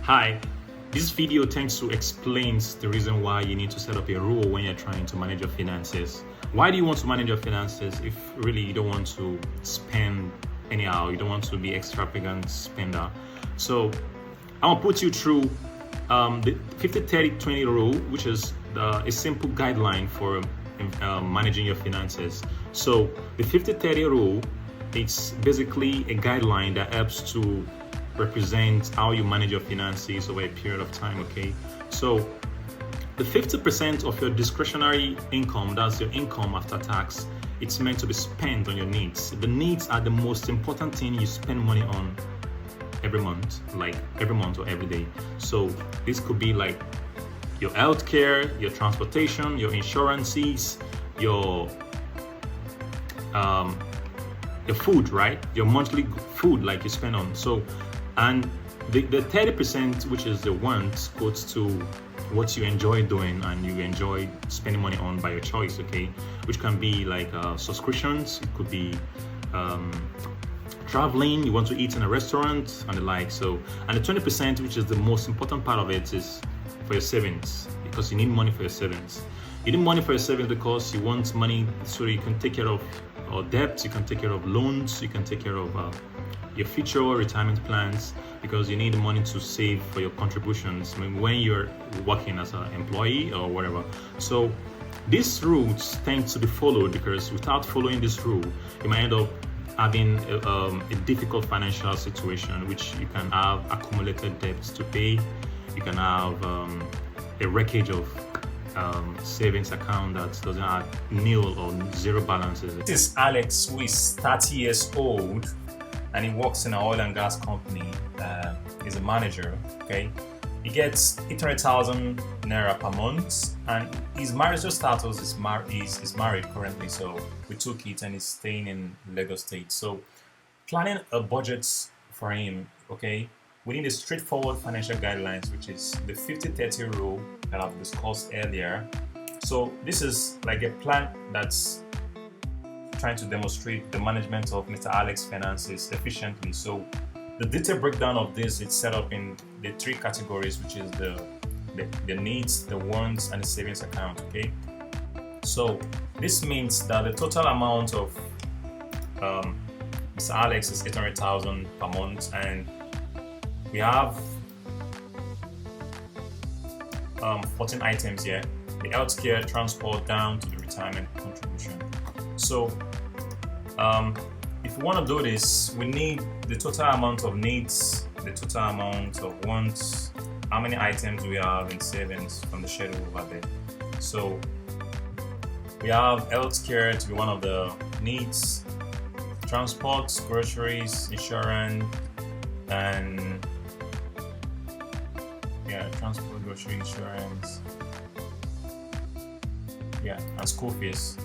Hi, this video tends to explain the reason why you need to set up a rule when you're trying to manage your finances. Why do you want to manage your finances if really you don't want to spend anyhow, you don't want to be extravagant spender? So I'm gonna put you through the 50-30-20 rule, which is a simple guideline for managing your finances. So the 50-30 rule, it's basically a guideline that helps to represent how you manage your finances over a period of time. Okay, so the 50% of your discretionary income, that's your income after tax, it's meant to be spent on your needs. The needs are the most important thing you spend money on every month, like every month or every day. So this could be like your healthcare, your transportation, your insurances, your food, right? Your monthly food, like you spend on. So, and the 30%, which is the wants, goes to what you enjoy doing and you enjoy spending money on by your choice, okay? Which can be like subscriptions, it could be traveling, you want to eat in a restaurant and the like. So, and the 20%, which is the most important part of it, is for your savings, because you need money for your savings. You need money for your savings because you want money so you can take care of debts, you can take care of loans, you can take care of your future retirement plans, because you need money to save for your contributions when you're working as an employee or whatever. So these rules tend to be followed, because without following this rule, you might end up having a difficult financial situation, which you can have accumulated debts to pay, you can have a wreckage of savings account that doesn't have nil or zero balances. This is Alex, who is 30 years old and he works in an oil and gas company. He's a manager, okay? He gets 800,000 naira per month, and his marital status is married currently, so we took it and he's staying in Lagos State. So planning a budget for him, okay? We need a straightforward financial guidelines, which is the 50-30 rule that I've discussed earlier. So this is like a plan that's trying to demonstrate the management of Mr. Alex finances efficiently. So the detailed breakdown of this is set up in the three categories, which is the needs, the wants, and the savings account. Okay, so this means that the total amount of Mr. Alex is 800,000 per month, and we have 14 items here: the healthcare, transport, down to the retirement contribution. So if we want to do this, we need the total amount of needs, the total amount of wants, how many items we have in savings from the schedule over there. So we have healthcare to be one of the needs, transport, groceries, insurance, and transport, grocery, insurance, and school fees.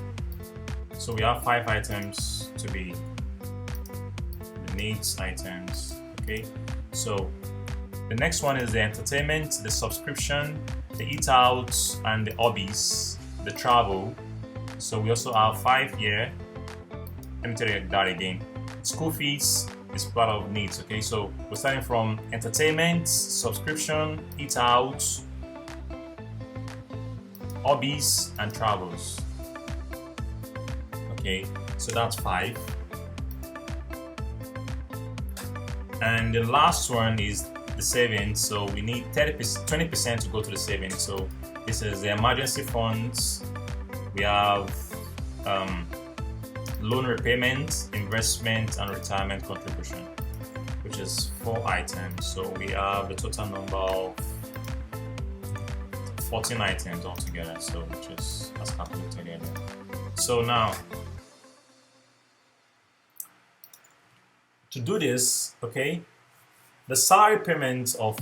So we have 5 items to be the needs items. Okay, so the next one is the entertainment, the subscription, the eat out, and the hobbies, the travel. So we also have 5 here. Let me tell you that again. School fees is part of needs. Okay, so we're starting from entertainment, subscription, eat out, hobbies, and travels. Okay, so that's 5. And the last one is the savings. So we need 20% to go to the savings. So this is the emergency funds. We have loan repayment, investment, and retirement contribution, which is 4 items. So we have the total number of 14 items altogether. So which is as calculated here. So now, to do this, okay, the salary payment of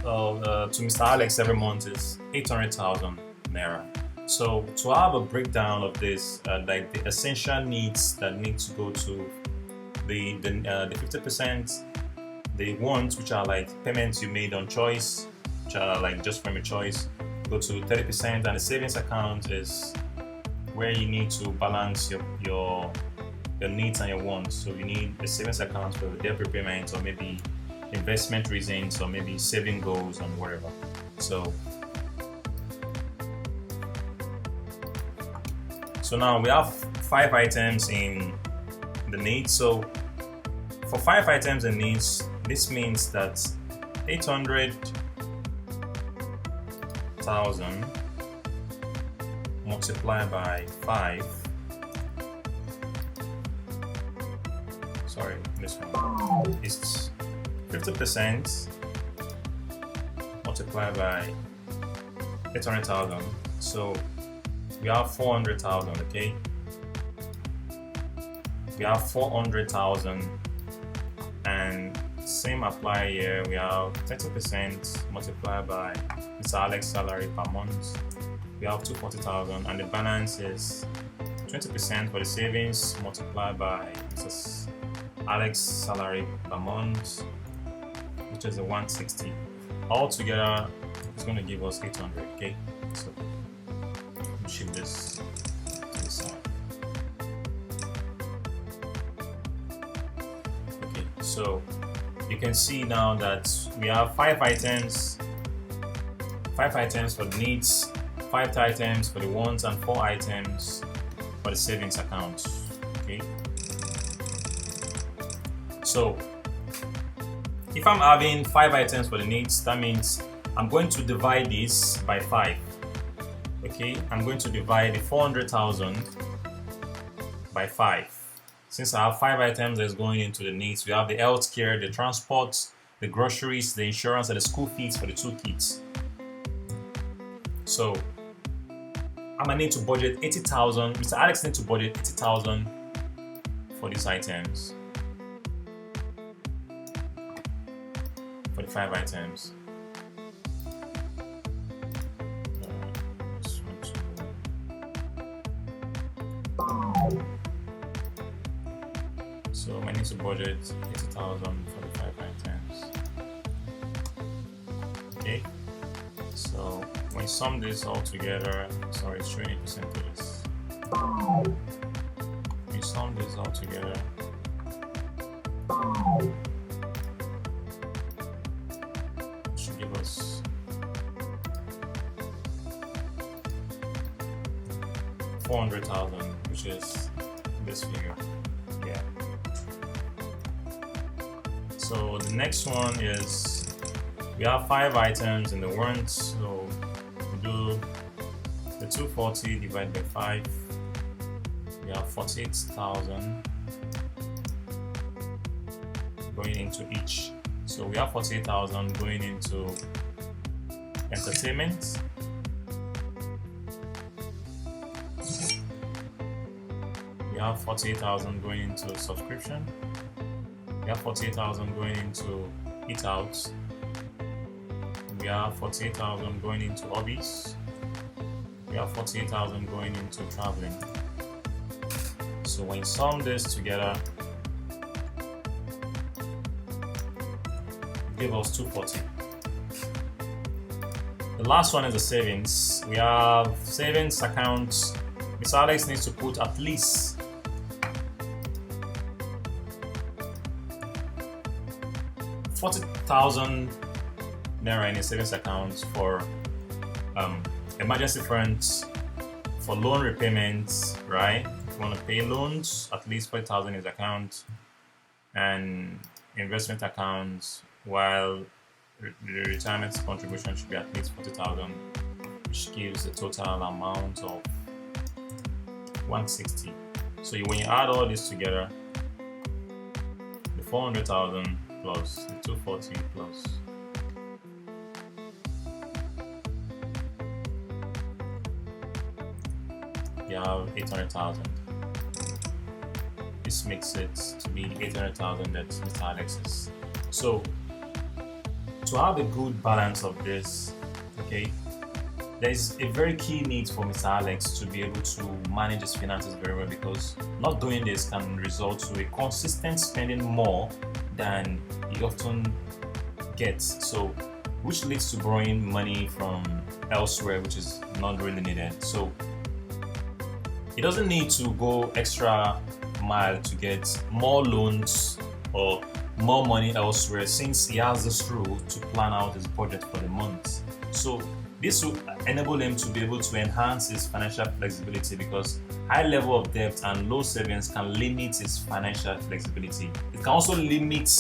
to Mr. Alex every month is 800,000 naira. So to have a breakdown of this, like the essential needs that need to go to the 50%, the wants, which are like payments you made on choice, which are like just from your choice, go to 30%, and the savings account is where you need to balance your needs and your wants. So you need a savings account for debt repayment, or maybe investment reasons or maybe saving goals and whatever. So now we have 5 items in the needs. So for 5 items in needs, this means that 800,000 multiplied by 5. Sorry, this one is 50% multiplied by 800,000. So we have 400,000. Okay, we have 400,000, and same apply here. We have 30% multiplied by Mr. Alex's salary per month. We have 240,000, and the balance is 20% for the savings multiplied by Mr. Alex's salary per month, which is a 160. Altogether, it's going to give us 800. Okay, so we'll shift this to the side. Okay, so you can see now that we have 5 items for the needs, 5 items for the wants, and 4 items for the savings account. Okay, so if I'm having 5 items for the needs, that means I'm going to divide this by 5. Okay, I'm going to divide the 400,000 by 5. Since I have 5 items that's going into the needs, we have the healthcare, the transport, the groceries, the insurance, and the school fees for the 2 kids. So I'm gonna need to budget 80,000. Mr. Alex needs to budget 80,000 for these items, for the 5 items. So I need to budget 80,000 for the 5 items. Okay. So when you sum this all together, sorry, it's showing 8% to this. When you sum this all together, it should give us 400,000, which is this figure. Yeah. So the next one is, we have 5 items in the wants, so we do the 240 divided by 5. We have 48,000 going into each. So we have 48,000 going into entertainment. We have 48,000 going into subscription. We have 48,000 going into eat out. We have 48,000 going into hobbies. We have 48,000 going into traveling. So when you sum this together, it gives us 240. The last one is the savings. We have savings accounts. Mr. Alex needs to put at least 40,000 Naira in a savings account for emergency funds, for loan repayments, right? If you want to pay loans, at least 40,000 in his account, and investment accounts, while the retirement contribution should be at least 40,000, which gives a total amount of 160. So when you add all this together, the 400,000 plus the 240 plus you have 800,000. This makes it to be 800,000 that Mr. Alex is. So to have a good balance of this, okay, there is a very key need for Mr. Alex to be able to manage his finances very well, because not doing this can result to a consistent spending more than he often gets. So which leads to borrowing money from elsewhere, which is not really needed. So he doesn't need to go extra mile to get more loans or more money elsewhere since he has this rule to plan out his budget for the month. So this will enable him to be able to enhance his financial flexibility, because high level of debt and low savings can limit his financial flexibility. It can also limit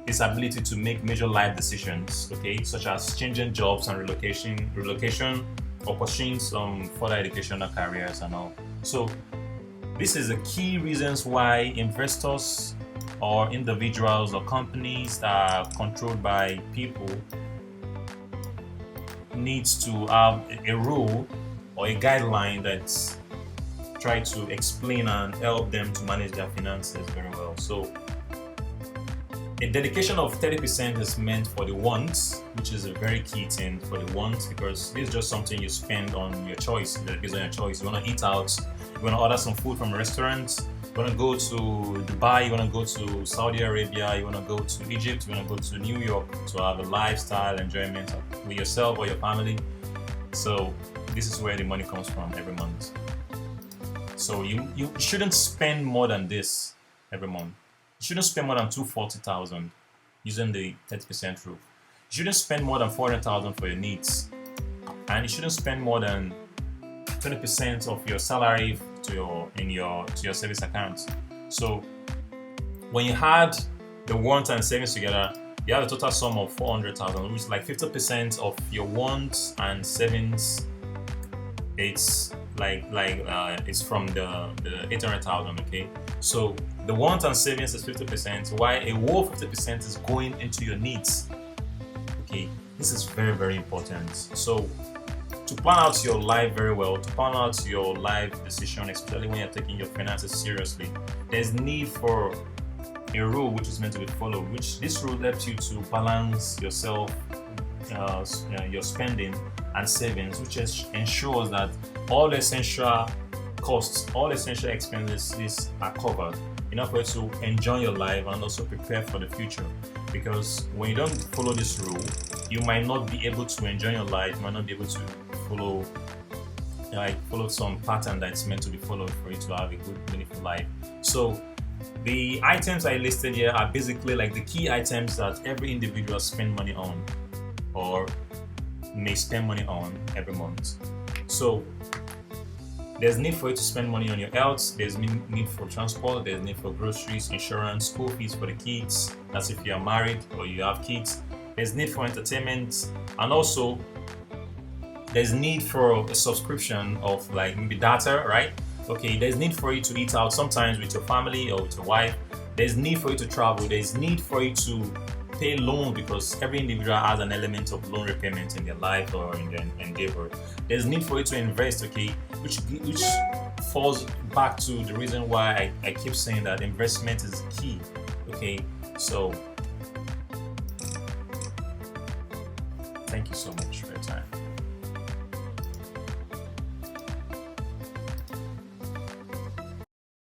his ability to make major life decisions, okay, such as changing jobs and relocation, or pursuing some further educational careers and all. So this is the key reasons why investors or individuals or companies that are controlled by people needs to have a rule or a guideline that try to explain and help them to manage their finances very well. So a dedication of 30% is meant for the wants, which is a very key thing for the wants, because this is just something you spend on your choice, based on your choice. You want to eat out, you want to order some food from a restaurant, you want to go to Dubai, you want to go to Saudi Arabia, you want to go to Egypt, you want to go to New York to have a lifestyle enjoyment with yourself or your family. So this is where the money comes from every month. So you shouldn't spend more than this every month. You shouldn't spend more than 240,000 using the 30% rule. You shouldn't spend more than 400,000 for your needs, and you shouldn't spend more than 20% of your salary to your savings account. So when you add the wants and savings together, you have a total sum of 400,000, which is like 50% of your wants and savings. It's it's from the 800,000. Okay, so the wants and savings is 50%, while a whole 50% is going into your needs. Okay, this is very, very important. So to plan out your life very well, to plan out your life decision, especially when you're taking your finances seriously, there's need for a rule which is meant to be followed. Which this rule helps you to balance yourself, your spending and savings, which ensures that all essential costs, all essential expenses are covered, enough for you to enjoy your life and also prepare for the future. Because when you don't follow this rule, you might not be able to enjoy your life, you might not be able to follow some pattern that's meant to be followed for you to have a good, meaningful life. So the items I listed here are basically like the key items that every individual spend money on or may spend money on every month. So there's need for you to spend money on your health, there's need for transport, there's need for groceries, insurance, school fees for the kids, that's if you are married or you have kids. There's need for entertainment, and also there's need for a subscription of like maybe data, right? Okay, there's need for you to eat out sometimes with your family or with your wife. There's need for you to travel, there's need for you to pay loan, because every individual has an element of loan repayment in their life or in their endeavor. There's need for you to invest, okay, which falls back to the reason why I keep saying that investment is key. Okay, so thank you so much for your time.